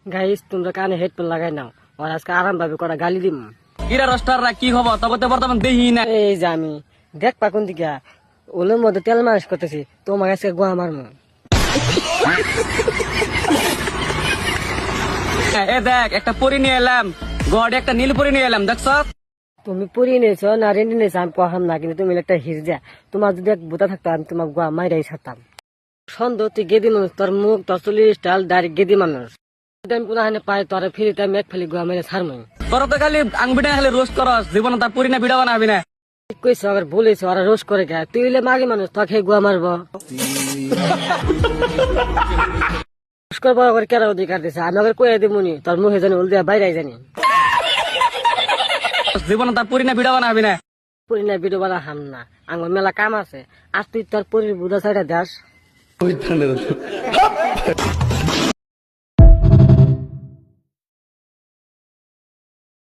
Guys তোমরা কানে headphone লাগাই নাও, আর আজকে আরাম ভাবে কটা গালি দিম। কিরা রস্টাররা কি খবর? তবে তো বর্তমান দেহি না। এই যে আমি দেখ পাকুন দিকা ওলের মধ্যে তেল মালিশ করতেছি, তোমার আজকে গোয়া মারমু। এ দেখ, একটা পরি নিয়ে এলাম, গড়ে একটা নীল পরি নিয়ে এলাম, দেখছ? তুমি পরিয়ে নিয়েছো না রেন্ডি নিয়েছো আমি কহাম না, কিন্তু তুমি একটা হিরজা। তোমার যদি এক বুতা থাকতো আমি তোমার গোয়া মাইরাই ছাড়তাম। সন্দেহ তুই গেদি মানুষ, তোর মুখ তোর চুলি স্টাইল ডাইরেক্ট গেদি মানুষ। আমি কোনো হানে পাই তোর ফিরিতে আমি এক ফেলি গোয়া মেরে ছাড়মই। তোরা তো খালি আংবিটা খালি রোস্ট করস, জীবনে তার পরি না ভিডিও বানাবি না। ঠিক কইছো, আবার বলেছো ওরা রোজ করে গে, তুই হইলে মাগি মানুষ তোকে গোয়া মারবো। বড় করে কেন অধিকার দিছে, আমি আবার কয়ে দিবনি তোর মুখে জানি উল দিয়া বাইরে জানি। জীবনে তার পরি না ভিডিও বানাবি না। পরি না ভিডিও বানা হাম না, আমার মেলা কাম আছে। আর তুই তোর পরির বুধা সাইডে দাস।